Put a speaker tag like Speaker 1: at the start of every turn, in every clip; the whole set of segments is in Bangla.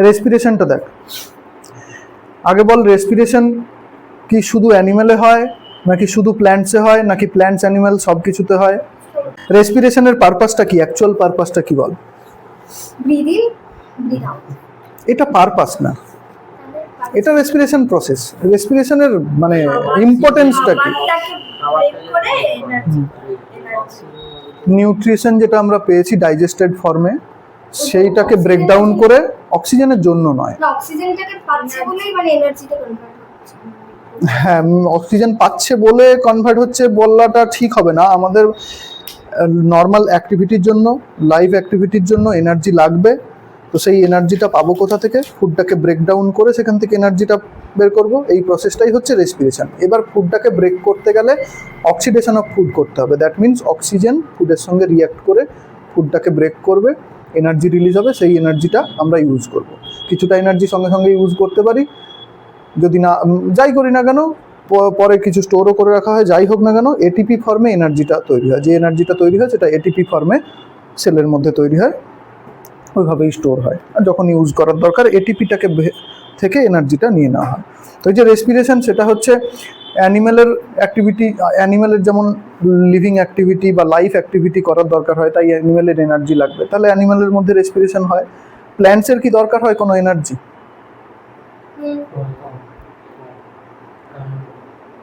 Speaker 1: রেসপিরেশনটা দেখ, আগে বল রেসপিরেশন কি শুধু অ্যানিমেলে হয় নাকি শুধু প্ল্যান্টসে হয় নাকি প্ল্যান্টস অ্যানিমেল সব কিছুতে হয়? রেসপিরেশনের পারপাসটা কি, অ্যাকচুয়াল পারপাসটা কি বল?
Speaker 2: Breathe in breathe out.
Speaker 1: এটা পারপাস না, এটা রেসপিরেশন প্রসেস। রেসপিরেশনের মানে ইম্পর্টেন্সটা কি? নিউট্রিশন যেটা আমরা পেয়েছি ডাইজেস্টেড ফর্মে সেইটাকে ব্রেকডাউন করে অক্সিজেনের জন্য নয়।
Speaker 2: অক্সিজেনটাকে পাচ্ছে বলেই মানে এনার্জিটা কনভার্ট হচ্ছে।
Speaker 1: হ্যাঁ, অক্সিজেন পাচ্ছে বলে কনভার্ট হচ্ছে বলাটা ঠিক হবে না। আমাদের নর্মাল অ্যাক্টিভিটির জন্য, লাইভ অ্যাক্টিভিটির জন্য এনার্জি লাগবে। তো সেই এনার্জিটা পাবো কোথা থেকে? ফুডটাকে ব্রেকডাউন করে সেখান থেকে এনার্জিটা বের করব। এই প্রসেসটাই হচ্ছে রেসপিরেশন। এবার ফুডটাকে ব্রেক করতে গেলে অক্সিডেশন অফ ফুড করতে হবে। দ্যাট মিনস অক্সিজেন ফুডের সঙ্গে রিঅ্যাক্ট করে ফুডটাকে ব্রেক করবে, এনার্জি রিলিজ হবে, সেই এনার্জিটা আমরা ইউজ করব। কিছুটা এনার্জি সঙ্গে সঙ্গে ইউজ করতে পারি, যদি না যাই করি না কেন পরে কিছু স্টোরও করে রাখা হয়। যাই হোক না কেন এটিপি ফর্মে এনার্জিটা তৈরি হয়। যে এনার্জিটা তৈরি হয় সেটা এটিপি ফর্মে সেলের মধ্যে তৈরি হয়, ওইভাবেই স্টোর হয়। আর যখন ইউজ করার দরকার এটিপিটাকে থেকে এনার্জিটা নিয়ে নেওয়া হয়। তো এই যে রেসপিরেশন, সেটা হচ্ছে অ্যানিমেলের অ্যাক্টিভিটি। অ্যানিমেলের যেমন লিভিং অ্যাক্টিভিটি বা লাইফ অ্যাক্টিভিটি করার দরকার হয়, তাই অ্যানিমেলের এনার্জি লাগবে, তাহলে অ্যানিমেলের মধ্যে রেসপিরেশন হয়। প্ল্যান্টসের কি দরকার হয় কোনো এনার্জি?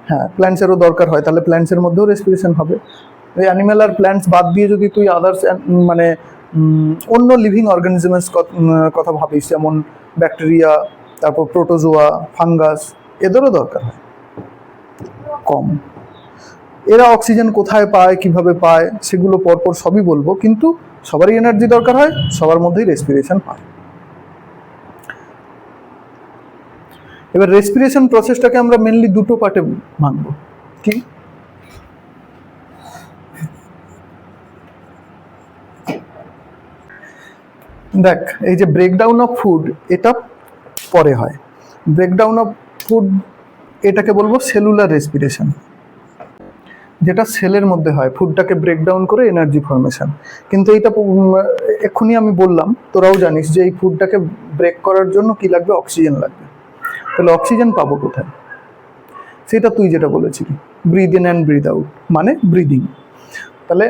Speaker 1: হ্যাঁ, প্ল্যান্টসেরও দরকার হয়, তাহলে প্ল্যান্টসের মধ্যেও রেসপিরেশন হবে। এই অ্যানিমেল আর প্ল্যান্টস বাদ দিয়ে যদি তুই আদার্স মানে অন্য লিভিং অর্গানিজমের কথা ভাবিস, যেমন ব্যাকটেরিয়া, তারপর প্রোটোজোয়া, ফাঙ্গাস, এদেরও দরকার হয় কম। এরা অক্সিজেন কোথায় পায়, কিভাবে পায়, সেগুলো পরপর সবই বলবো, কিন্তু সবারই এনার্জি দরকার হয়, সবার মধ্যেই রেসপিরেশন হয়। এবার রেসপিরেশন প্রসেসটাকে আমরা মেনলি দুটো পার্টে ভাঙবো। কি? দেখ, এই যে ব্রেকডাউন অফ ফুড, এটা পরে হয়। ব্রেকডাউন অফ ফুড এটাকে বলবো সেলুলার রেসপিরেশন, যেটা সেলের মধ্যে হয়, ফুডটাকে ব্রেকডাউন করে এনার্জি ফর্মেশন। কিন্তু এইটা এক্ষুনি আমি বললাম, তোরাও জানিস যে এই ফুডটাকে ব্রেক করার জন্য কি লাগবে? অক্সিজেন লাগবে। তাহলে অক্সিজেন পাবো কোথায়? সেটা তুই যেটা বলেছিলি, breathe in and breathe out, মানে ব্রিদিং। তাহলে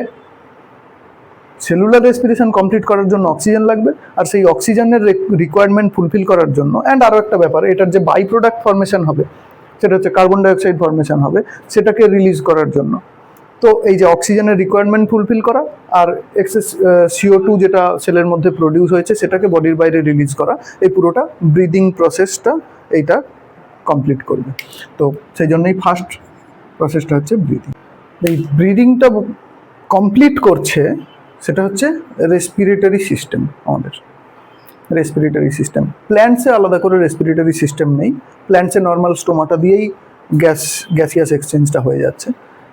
Speaker 1: সেলুলার রেসপিরেশন কমপ্লিট করার জন্য অক্সিজেন লাগবে, আর সেই অক্সিজেনের রিকোয়ারমেন্ট ফুলফিল করার জন্য, অ্যান্ড আরও একটা ব্যাপার, এটার যে বাই প্রোডাক্ট ফর্মেশন হবে, সেটা হচ্ছে কার্বন ডাইঅক্সাইড ফর্মেশন হবে, সেটাকে রিলিজ করার জন্য। তো এই যে অক্সিজেনের রিকোয়ারমেন্ট ফুলফিল করা আর এক্সেস CO2 যেটা সেলের মধ্যে প্রডিউস হয়েছে সেটাকে বডির বাইরে রিলিজ করা, এই পুরোটা ব্রিদিং প্রসেসটা এইটা কমপ্লিট করবে। তো সেই জন্যই ফার্স্ট প্রসেসটা হচ্ছে ব্রিদিং। এই ব্রিদিংটা কমপ্লিট করছে সেটা হচ্ছে রেসপিরেটরি সিস্টেম। আমাদের রেসপিরেটরি সিস্টেম, প্ল্যান্টসে আলাদা করে রেসপিরেটরি সিস্টেম নেই। প্ল্যান্টসে নর্মাল স্টোমাটা দিয়েই গ্যাসিয়াস এক্সচেঞ্জটা হয়ে যাচ্ছে।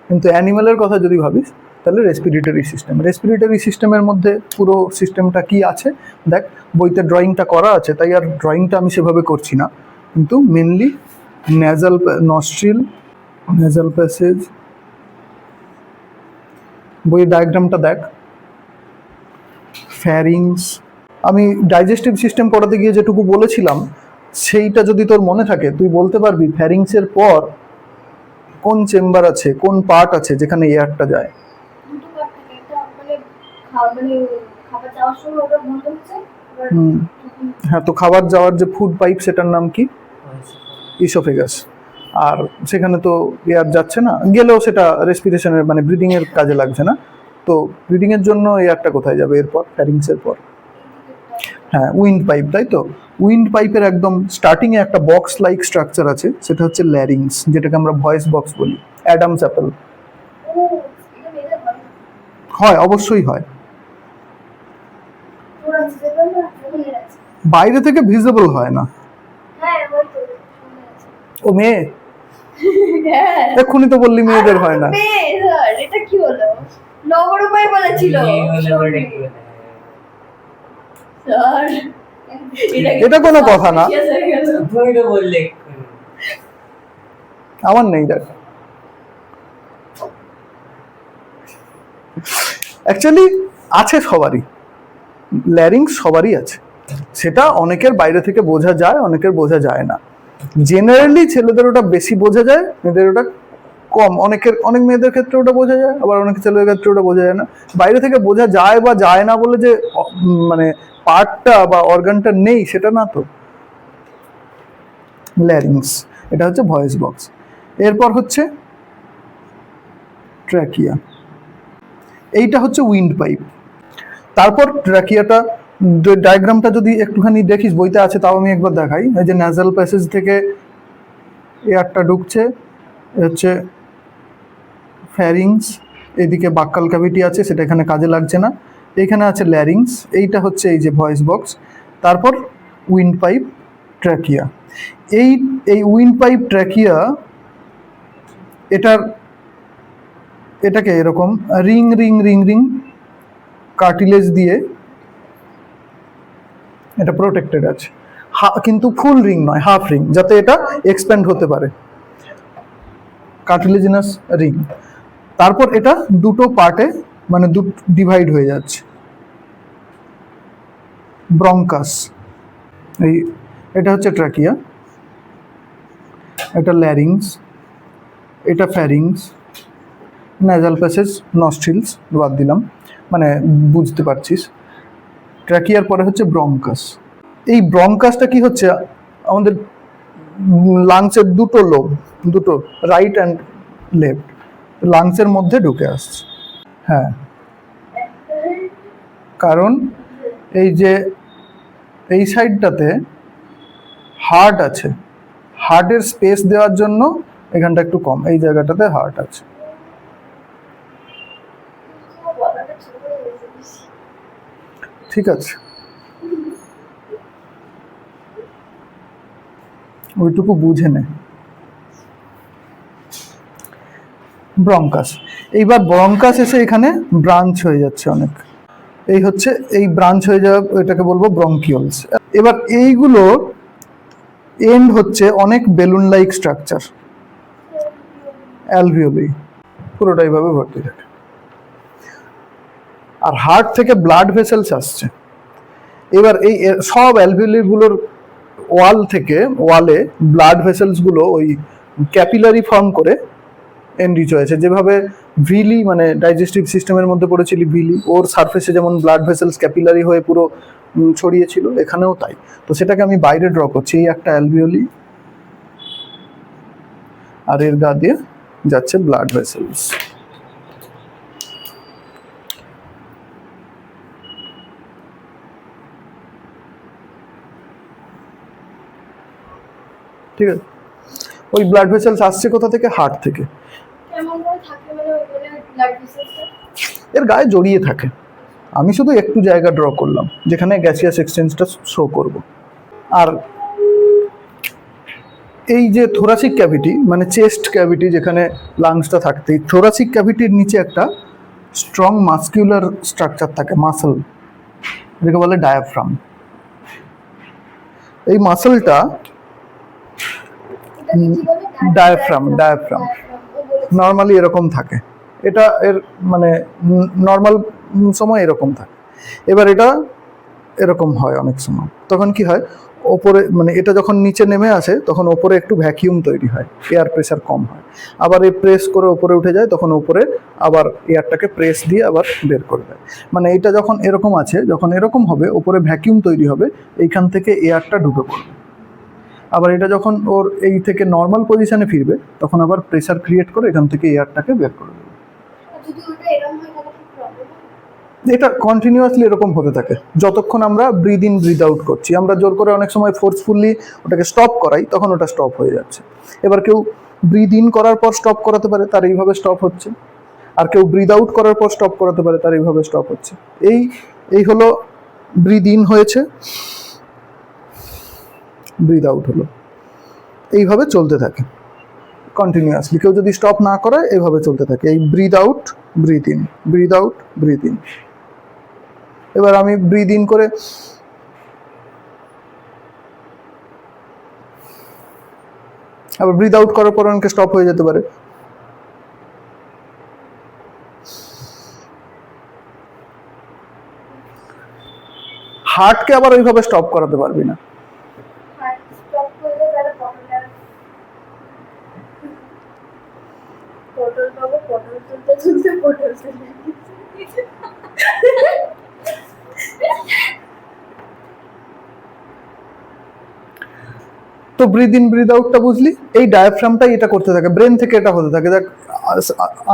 Speaker 1: কিন্তু অ্যানিমেলের কথা যদি ভাবিস তাহলে রেসপিরেটরি সিস্টেমের মধ্যে পুরো সিস্টেমটা কি আছে দেখ। বইতে ড্রয়িংটা করা আছে, তাই আর ড্রয়িংটা আমি সেভাবে করছি না, কিন্তু mainly nasal nostril, nasal passage, বইয়ের ডায়াগ্রামটা দেখ, ফ্যারিংস। আমি ডাইজেস্টিভ সিস্টেম পড়াতে গিয়ে যেটুকু বলেছিলাম সেইটা যদি তোর মনে থাকে, তুই বলতে পারবি ফ্যারিংসের পর কোন চেম্বার আছে, কোন পার্ট আছে যেখানে এয়ারটা যায়?
Speaker 2: দুটো পার্ট থাকে, একটা মানে খাবার যাওয়ার সময় ওটা বন্ধ হচ্ছে।
Speaker 1: হ্যাঁ, তো খাবার যাওয়ার যে ফুড পাইপ সেটার নাম কি? ইসোফেগাস। আর সেখানে তো এয়ার যাচ্ছে না, গেলেও সেটা রেসপিরেশনের মানে ব্রিদিং এর কাজে লাগছে না। তো ব্রিদিং এর জন্য এয়ারটা কোথায় যাবে এরপর, ফ্যারিংসের পর? হ্যাঁ, উইন্ড পাইপ, তাই তো। উইন্ড পাইপের একদম স্টার্টিংয়ে একটা বক্স লাইক স্ট্রাকচার আছে, সেটা হচ্ছে ল্যারিংস, যেটাকে আমরা ভয়েস বক্স বলি। Adams Apple. হয়, অবশ্যই হয়। বাইরে থেকে ভিজিবল হয় না। ও মেয়ে, এক্ষুনি তো বললি মেয়েদের হয় না।
Speaker 2: এটা কি হলো? নবরূপাই বলেছিল
Speaker 1: এটা কোনো কথা না, আমার নেই। দেখ, অ্যাকচুয়ালি আছে সবারই, ল্যারিংস সবারই আছে। সেটা অনেকের বাইরে থেকে বোঝা যায়, অনেকের বোঝা যায় না। জেনারেলি ছেলেদের ওটা বেশি বোঝা যায়, মেয়েদের ওটা কম। অনেক মেয়েদের ক্ষেত্রে ওটা বোঝা যায়, আবার অনেক ছেলেদের ক্ষেত্রে ওটা বোঝা যায় না। বাইরে থেকে বোঝা যায় বা যায় না বলে যে মানে পার্টটা বা অর্গানটা নেই সেটা না তো। ল্যারিংস, এটা হচ্ছে ভয়েস বক্স। এরপর হচ্ছে ট্র্যাকিয়া, এইটা হচ্ছে উইন্ড পাইপ। তারপর ট্র্যাকিয়াটা ডায়াগ্রামটা যদি একটুখানি দেখিস, বইতে আছে তাও আমি একবার দেখাই। এই যে ন্যাজাল প্যাসেজ থেকে এয়ারটা ঢুকছে, হচ্ছে ফ্যারিংস, এদিকে বাক্কাল ক্যাভিটি আছে, সেটা এখানে কাজে লাগছে না। এইখানে আছে ল্যারিংস, এইটা হচ্ছে এই যে ভয়েস বক্স। তারপর উইন্ড পাইপ, ট্র্যাকিয়া। এই এই উইন্ড পাইপ ট্র্যাকিয়া এটাকে এরকম ring ring ring ring cartilage দিয়ে এটা প্রোটেক্টেড আছে, কিন্তু ফুল রিং নয়, হাফ রিং, যাতে এটা এক্সপ্যান্ড হতে পারে, কার্টিলেজিনাস রিং। তারপর এটা দুটো পার্টে মানে ডিভাইড হয়ে যাচ্ছে। ব্রঙ্কাস, এই এটা হচ্ছে ট্র্যাকিয়া, এটা ল্যারিংস, এটা ফ্যারিংস, ন্যাজাল প্যাসেজ, নস্ট্রিলস বাদ দিলাম, মানে বুঝতে পারছিস। ট্র্যাকিয়ার পরে হচ্ছে ব্রঙ্কাস। এই ব্রঙ্কাসটা কি হচ্ছে, আমাদের লাংসের দুটো লোব, দুটো রাইট অ্যান্ড লেফট লাংসের মধ্যে ঢুকে আসছে। হ্যাঁ, কারণ এই যে এই সাইডটাতে হার্ট আছে, হার্টের স্পেস দেওয়ার জন্য এখানটা একটু কম, এই জায়গাটাতে হার্ট আছে। ঠিক আছে, ওইটুকু বুঝে নে। ব্রঙ্কাস, এইবার ব্রঙ্কাস এসে এখানে ব্রাঞ্চ হয়ে যাচ্ছে অনেক, এই হচ্ছে এই ব্রাঞ্চ হয়ে যাওয়া, এটাকে বলবো ব্রঙ্কিওলস। এবার এইগুলোর এন্ড হচ্ছে অনেক বেলুন লাইক স্ট্রাকচার, অ্যালভিওলি, পুরোটা এইভাবে ভর্তি থাকে। আর হার্ট থেকে ব্লাড ভেসেলস আসছে। এবার এই সব অ্যালভিওলিগুলোর ওয়ালে ব্লাড ভেসেলসগুলো ওই ক্যাপিলারি ফর্ম করে এনরিচ হয়েছে। যেভাবে ভিলি মানে ডাইজেস্টিভ সিস্টেমের মধ্যে পড়েছিলি ভিলি, ওর সারফেসে যেমন ব্লাড ভেসেলস ক্যাপিলারি হয়ে পুরো ছড়িয়েছিল, এখানেও তাই। তো সেটাকে আমি বাইরে ড্র করছি, এই একটা অ্যালভিওলি, আর এর গা দিয়ে যাচ্ছে ব্লাড ভেসেলস। ঠিক আছে, ওই ব্লাড ভেসেলস আসছে কোথা থেকে? হার্ট থেকে।
Speaker 2: কেমন করে থাকে মানে ওখানে ব্লাড ভেসেলসটা?
Speaker 1: এর গায়ে জড়িয়ে থাকে। আমি শুধু একটু জায়গা ড্র করলাম যেখানে গ্যাসিয়াস এক্সচেঞ্জটা শো করব। আর এই যে থোরাসিক ক্যাভিটি মানে চেস্ট ক্যাভিটি, যেখানে লাংসটা থাকতে, থোরাসিক ক্যাভিটির নিচে একটা স্ট্রং মাস্কিউলার স্ট্রাকচার থাকে, মাসল, যেটাকে বলে ডায়াফ্রাম। এই মাসলটা ডায়াফ্রাম নর্মালি এরকম থাকে, এটা এর মানে নর্মাল সময় এরকম থাকে। এবার এটা এরকম হয় অনেক সময়, তখন কি হয়, ওপরে মানে এটা যখন নিচে নেমে আসে তখন ওপরে একটু ভ্যাকিউম তৈরি হয়, এয়ার প্রেশার কম হয়। আবার এই প্রেস করে ওপরে উঠে যায়, তখন ওপরে আবার এয়ারটাকে প্রেস দিয়ে আবার বের করে দেয়। মানে এটা যখন এরকম আছে, যখন এরকম হবে ওপরে ভ্যাকিউম তৈরি হবে, এইখান থেকে এয়ারটা ঢুকে পড়বে। আবার এটা যখন ওর এই থেকে নর্মাল পজিশনে ফিরবে, তখন আবার প্রেসার ক্রিয়েট করে এখান থেকে এয়ারটাকে বের করে দেবে।
Speaker 2: যদি ওটা এরকম হয় তাহলে কি প্রবলেম?
Speaker 1: এটা কন্টিনিউয়াসলি এরকম হতে থাকে যতক্ষণ আমরা ব্রিদ ইন ব্রিদ আউট করছি। আমরা জোর করে অনেক সময় ফোর্সফুলি ওটাকে স্টপ করাই, তখন ওটা স্টপ হয়ে যাচ্ছে। এবার কেউ ব্রিদ ইন করার পর স্টপ করাতে পারে, তার এইভাবে স্টপ হচ্ছে। আর কেউ ব্রিদ আউট করার পর স্টপ করাতে পারে, তার এইভাবে স্টপ হচ্ছে। এই হলো ব্রিদ ইন হয়েছে, ব্রিদ আউট হলো, এইভাবে চলতে থাকে কন্টিনিউয়াসলি। কেউ যদি স্টপ না করে এইভাবে চলতে থাকে, এই breathe out breathe in, breathe out breathe in. এবার আমি ব্রিদ ইন করে আবার ব্রিদ আউট করার পর অনেকে স্টপ হয়ে যেতে পারে। হার্টকে আবার ওইভাবে স্টপ করাতে পারবি না।
Speaker 2: হার্ট স্টপ করলে তাহলে পটল পাবো, পটল তুলতে তুলতে পটল চলে গেছে।
Speaker 1: তো ব্রিদ ইন ব্রিদ আউটটা বুঝলি, এই ডায়াফ্রামটাই এটা করতে থাকে, ব্রেন থেকে এটা হতে থাকে। দেখ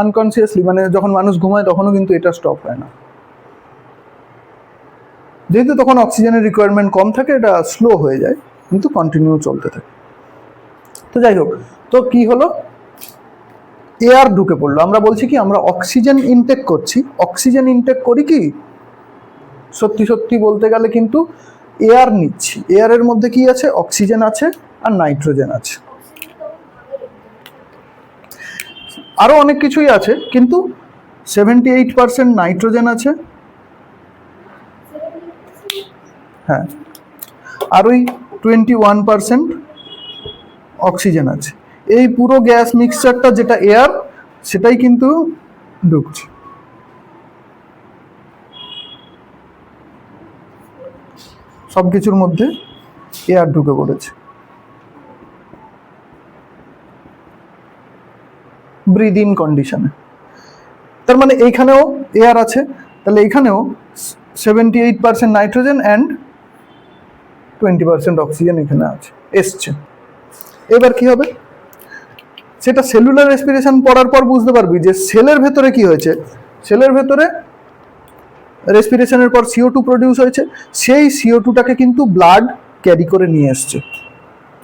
Speaker 1: আনকনসিয়াসলি মানে যখন মানুষ ঘুমায় তখনও কিন্তু এটা স্টপ হয় না, যেহেতু তখন অক্সিজেনের রিকোয়ারমেন্ট কম থাকে, এটা স্লো হয়ে যায় কিন্তু কন্টিনিউ চলতে থাকে। তো যাই হোক, তো কি হলো, এয়ার ঢুকে পড়লো। আমরা বলছি কি আমরা অক্সিজেন ইনটেক করছি, অক্সিজেন ইনটেক করি কি সত্যি সত্যি বলতে গেলে কিন্তু এয়ার নিচ্ছি। এয়ারের মধ্যে কি আছে, অক্সিজেন আছে আর নাইট্রোজেন আছে, আরো অনেক কিছুই আছে, কিন্তু 78% নাইট্রোজেন আছে, হ্যাঁ, আর ওই 21% অক্সিজেন আছে। এই পুরো গ্যাস মিক্সচারটা যেটা এয়ার, সেটাই কিন্তু ঢুকছে। সব কিছুর মধ্যে এয়ার ঢুকে পড়েছে ব্রিদ ইন কন্ডিশনে। তার মানে এইখানেও এয়ার আছে, তাহলে এইখানেও 78% নাইট্রোজেন অ্যান্ড 20% অক্সিজেন এখানে আছে, এসছে। এবার কি হবে, সেটা সেলুলার রেসপিরেশন পড়ার পর বুঝতে পারবি যে সেলের ভেতরে কি হয়েছে। সেলের ভেতরে রেসপিরেশনের পর CO2 প্রডিউস হয়েছে, সেই CO2টাকে কিন্তু ব্লাড ক্যারি করে নিয়ে এসছে।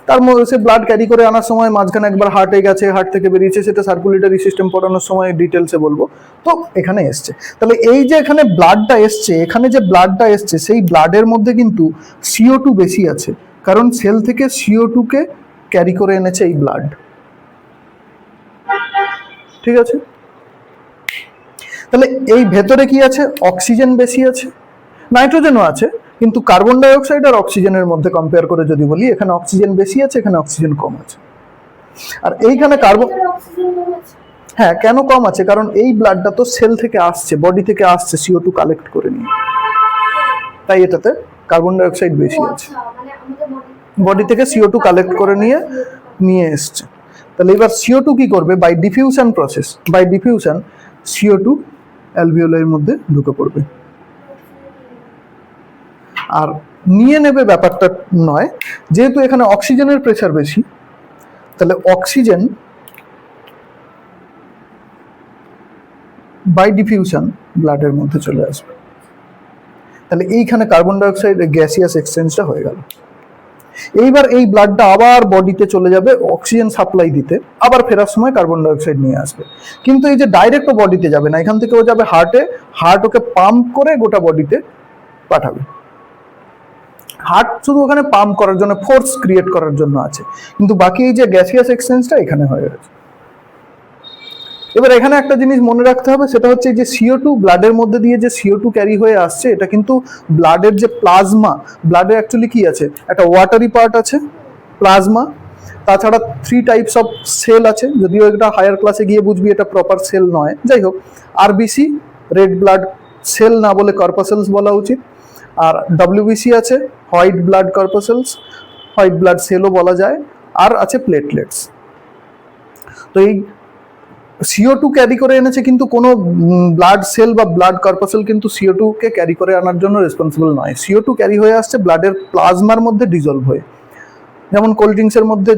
Speaker 1: তার মধ্যে সে ব্লাড ক্যারি করে আনার সময় মাঝখানে একবার হার্টে গেছে, হার্ট থেকে বেরিয়েছে, সেটা সার্কুলেটরি সিস্টেম পড়ানোর সময় ডিটেলসে বলবো। তো এখানে এসছে, তাহলে এই যে এখানে ব্লাডটা এসছে, এখানে যে ব্লাডটা এসছে সেই ব্লাডের মধ্যে কিন্তু CO2 বেশি আছে, কারণ সেল থেকে CO2কে ক্যারি করে এনেছে এই ব্লাড। ঠিক আছে, তাহলে এই ভেতরে কি আছে, অক্সিজেন বেশি আছে, নাইট্রোজেনও আছে, কিন্তু কার্বন ডাই অক্সাইড আর অক্সিজেনের মধ্যে কম্পেয়ার করে যদি বলি, এখানে অক্সিজেন বেশি আছে, এখানে অক্সিজেন কম আছে। আর এইখানে কার্বন, হ্যাঁ কেন কম আছে, কারণ এই ব্লাডটা তো সেল থেকে আসছে, বডি থেকে আসছে CO2 কালেক্ট করে নিয়ে, তাই এটাতে কার্বন ডাই অক্সাইড বেশি আছে, বডি থেকে CO2 কালেক্ট করে নিয়ে এসছে। তাহলে এবার CO2 কি করবে, by diffusion process, by diffusion CO2 অ্যালভিওলের মধ্যে ঢুকে পড়বে আর নিয়ে নেবে, ব্যাপারটা নয়। যেহেতু এখানে অক্সিজেনের প্রেসার বেশি, তাহলে অক্সিজেন বাই ডিফিউশন ব্লাডের মধ্যে চলে আসবে। তাহলে এইখানে কার্বন ডাই অক্সাইড গ্যাসিয়াস এক্সচেঞ্জটা হয়ে গেল। এইবার এই ব্লাডটা আবার বডিতে চলে যাবে অক্সিজেন সাপ্লাই দিতে, আবার ফেরার সময় কার্বন ডাই অক্সাইড নিয়ে আসবে। কিন্তু এই যে ডাইরেক্ট বডিতে যাবে না, এখান থেকে ও যাবে হার্টে, হার্ট ওকে পাম্প করে গোটা বডিতে পাঠাবে। হার্ট শুধু ওখানে পাম্প করার জন্য, ফোর্স ক্রিয়েট করার জন্য আছে, কিন্তু বাকি এই যে গ্যাসিয়াস এক্সচেঞ্জটা এখানে হয়ে গেছে। এবার এখানে একটা জিনিস মনে রাখতে হবে, সেটা হচ্ছে যে CO2 ব্লাডের মধ্যে দিয়ে যে CO2 ক্যারি হয়ে আসছে, এটা কিন্তু ব্লাডের যে প্লাজমা, ব্লাডে অ্যাকচুয়ালি কি আছে, একটা ওয়াটারি পার্ট আছে, প্লাজমা, তাছাড়া 3 টাইপস অফ সেল আছে, যদিও এটা হায়ার ক্লাসে গিয়ে বুঝবি এটা প্রপার সেল নয়, যাই হোক, RBC রেড ব্লাড সেল না বলে কর্পাসেলস বলা উচিত, আর WBC আছে white blood corpuscles, white blood সেলও বলা যায়, আর আছে প্লেটলেটস। তো এই CO2 ক্যারি করে এনেছে, কিন্তু কোনো ব্লাড সেল বা ব্লাড কর্পাসেল কিন্তু CO2 কে ক্যারি করে আনার জন্য রেসপন্সিবল নয়। CO2 ক্যারি হয়ে আসছে ব্লাডের প্লাজমার মধ্যে ডিজলভ হয়ে। যেমন কোল্ড ড্রিঙ্কসের মধ্যে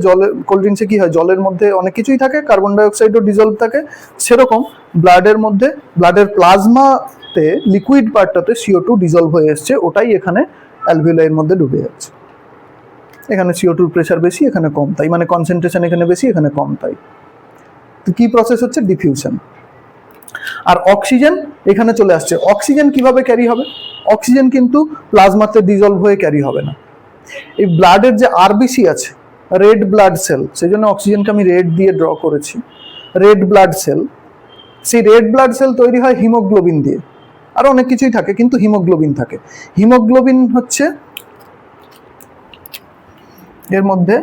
Speaker 1: কোল্ড ড্রিঙ্কসে কি হয়, জলের মধ্যে অনেক কিছুই থাকে, কার্বন ডাই অক্সাইডও ডিজলভ থাকে, সেরকম ব্লাডের মধ্যে, ব্লাডের প্লাজমাতে লিকুইড পার্টটাতে CO2 ডিজলভ হয়ে এসছে, ওটাই এখানে অ্যালভিওলাইয়ের মধ্যে ডুবে যাচ্ছে। এখানে CO2 প্রেসার বেশি, এখানে কম, তাই মানে কনসেন্ট্রেশন এখানে বেশি, এখানে কম, তাই। তো কি প্রসেস হচ্ছে, ডিফিউশন। আর অক্সিজেন এখানে চলে আসছে। অক্সিজেন কিভাবে ক্যারি হবে, অক্সিজেন কিন্তু প্লাজমাতে ডিজলভ হয়ে ক্যারি হবে না। এই ব্লাডের যে RBC আছে, রেড ব্লাড সেল, সেই জন্য অক্সিজেনকে আমি রেড দিয়ে ড্র করেছি, রেড ব্লাড সেল, সেই রেড ব্লাড সেল তৈরি হয় হিমোগ্লোবিন দিয়ে, আর অনেক কিছুই থাকে, কিন্তু হিমোগ্লোবিন থাকে। হিমোগ্লোবিন হচ্ছে, এর মধ্যে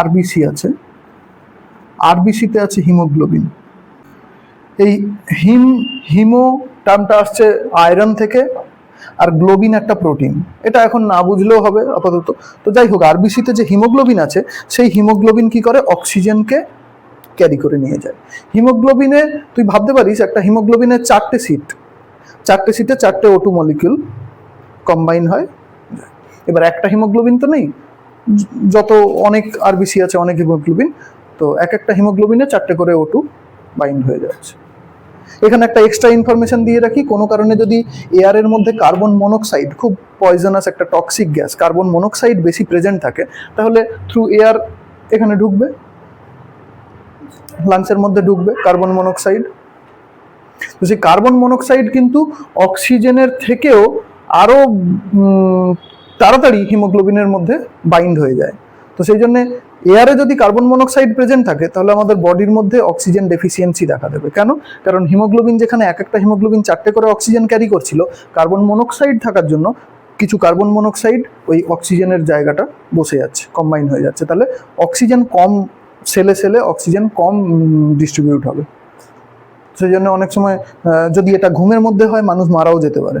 Speaker 1: RBC আছে, RBC-তে আছে হিমোগ্লোবিন। এই হিমো টার্মটা আসছে আয়রন থেকে, আর গ্লোবিন একটা প্রোটিন, এটা এখন না বুঝলেও হবে আপাতত। তো যাই হোক, আরবিসিতে যে হিমোগ্লোবিন আছে সেই হিমোগ্লোবিন কি করে, অক্সিজেনকে ক্যারি করে নিয়ে যায়। হিমোগ্লোবিনে তুই ভাবতে পারিস একটা হিমোগ্লোবিনের চারটে সিটে চারটে O2 মলিকিউল কম্বাইন হয়। এবার একটা হিমোগ্লোবিন তো নেই, যত অনেক আরবিসি আছে অনেক হিমোগ্লোবিন, তো এক একটা হিমোগ্লোবিনে চারটে করে O2 বাইন্ড হয়ে যাচ্ছে। এখানে একটা এক্সট্রা ইনফরমেশন দিয়ে রাখি, কোনো কারণে যদি এয়ারের মধ্যে কার্বন মনোক্সাইড, খুব পয়জনাস একটা টক্সিক গ্যাস, কার্বন মনোক্সাইড বেশি প্রেজেন্ট থাকে, তাহলে থ্রু এয়ার এখানে ঢুকবে, লাংসের মধ্যে ঢুকবে কার্বন মনোক্সাইড। তো সেই কার্বন মনোক্সাইড কিন্তু অক্সিজেনের থেকেও আরো তাড়াতাড়ি হিমোগ্লোবিনের মধ্যে বাইন্ড হয়ে যায়। তো সেই জন্য এয়ারে যদি কার্বন মনোক্সাইড প্রেজেন্ট থাকে তাহলে আমাদের বডির মধ্যে অক্সিজেন ডেফিসিয়েন্সি দেখা দেবে। কেন? কারণ হিমোগ্লোবিন, যেখানে এক একটা হিমোগ্লোবিন চারটে করে অক্সিজেন ক্যারি করছিল, কার্বন মনোক্সাইড থাকার জন্য কিছু কার্বন মনোক্সাইড ওই অক্সিজেনের জায়গাটা বসে যাচ্ছে, কম্বাইন হয়ে যাচ্ছে, তাহলে অক্সিজেন কম, সেলে অক্সিজেন কম ডিস্ট্রিবিউট হবে। সেই জন্য অনেক সময় যদি এটা ঘুমের মধ্যে হয়, মানুষ মারাও যেতে পারে,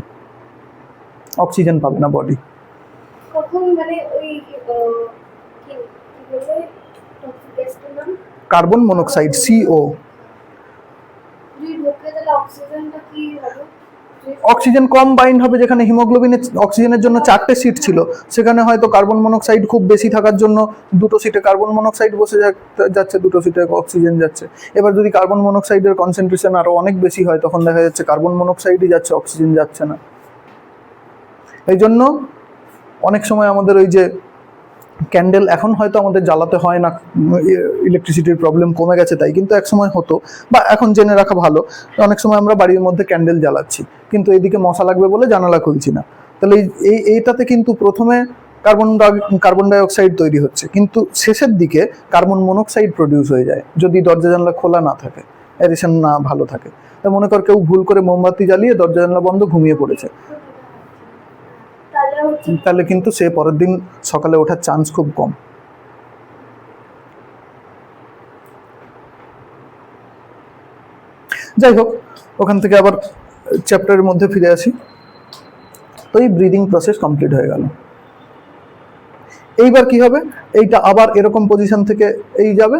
Speaker 1: অক্সিজেন পাবে না বডি।
Speaker 2: কখন মানে ওই কি বলে টক্সিক গ্যাসটার নাম?
Speaker 1: Carbon monoxide, CO।
Speaker 2: যদি ঢোকে তাহলে অক্সিজেনটা কি হবে?
Speaker 1: অক্সিজেন কম বাইন্ড হবে, যেখানে হিমোগ্লোবিনের অক্সিজেনের জন্য চারটে সিট ছিল, সেখানে হয়তো কার্বন মনোক্সাইড খুব বেশি থাকার জন্য দুটো সিটে কার্বন মনোক্সাইড বসে যাচ্ছে, দুটো সিটে অক্সিজেন যাচ্ছে। এবার যদি কার্বন মনোক্সাইডের কনসেন্ট্রেশন আরো অনেক বেশি হয়, তখন দেখা যাচ্ছে কার্বন মনোক্সাইডই যাচ্ছে, অক্সিজেন যাচ্ছে না। এই জন্য অনেক সময় আমাদের ওই যে ক্যান্ডেল, এখন হয়তো আমাদের জ্বালাতে হয় না, ইলেকট্রিসিটির প্রবলেম কমে গেছে তাই, কিন্তু এক সময় হতো, বা এখন জেনে রাখা ভালো, অনেক সময় আমরা বাড়ির মধ্যে ক্যান্ডেল জ্বালাচ্ছি, কিন্তু এদিকে মশা লাগবে বলে জানালা খুলছি না। তাহলে এইটাতে কিন্তু প্রথমে কার্বন ডাইঅক্সাইড তৈরি হচ্ছে, কিন্তু শেষের দিকে কার্বন মনোক্সাইড প্রডিউস হয়ে যায় যদি দরজা জানলা খোলা না থাকে, এডিশন না ভালো থাকে। তা মনে কর কেউ ভুল করে মোমবাতি জ্বালিয়ে দরজা জানলা বন্ধ ঘুমিয়ে পড়েছে, তাহলে কিন্তু সে পরের দিন সকালে ওঠার চান্স খুব কম। যাই হোক, ওখান থেকে আবার চ্যাপ্টারের মধ্যে ফিরে আসি। তো এই ব্রিদিং প্রসেস কমপ্লিট হয়ে গেল। এইবার কি হবে, এইটা আবার এরকম পজিশন থেকে এই যাবে,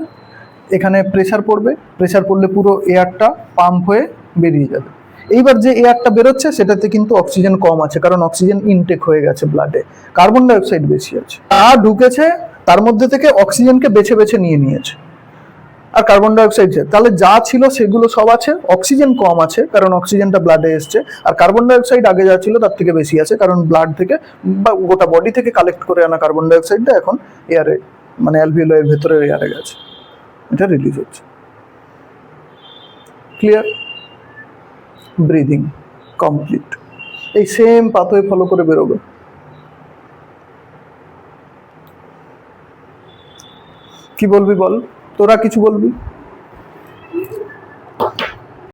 Speaker 1: এখানে প্রেসার পড়বে, প্রেসার পড়লে পুরো এয়ারটা পাম্প হয়ে বেরিয়ে যাবে। এইবার যে এয়ারটা বেরোচ্ছে সেটাতে কিন্তু অক্সিজেন কম আছে, কারণ অক্সিজেন ইনটেক হয়ে গেছে ব্লাডে, কার্বন ডাইঅক্সাইড বেশি আছে। ঢুকেছে তার মধ্যে থেকে অক্সিজেনকে বেছে বেছে নিয়েছে, আর কার্বন ডাইঅক্সাইড, তাহলে যা ছিল সেগুলো সব আছে, অক্সিজেন কম আছে কারণ অক্সিজেনটা ব্লাডে এসছে, আর কার্বন ডাইঅক্সাইড আগে যা ছিল তার থেকে বেশি আছে, কারণ ব্লাড থেকে বা গোটা বডি থেকে কালেক্ট করে আনা কার্বন ডাইঅক্সাইডটা এখন এয়ারে, মানে অ্যালভিওলের ভেতরে এয়ারে গেছে, এটা রিলিজ হচ্ছে। ক্লিয়ার? Breathing complete. এই সেম পাথওয়ে ফলো করে বেরোবে। কি বলবি বল, তোরা কিছু বলবি?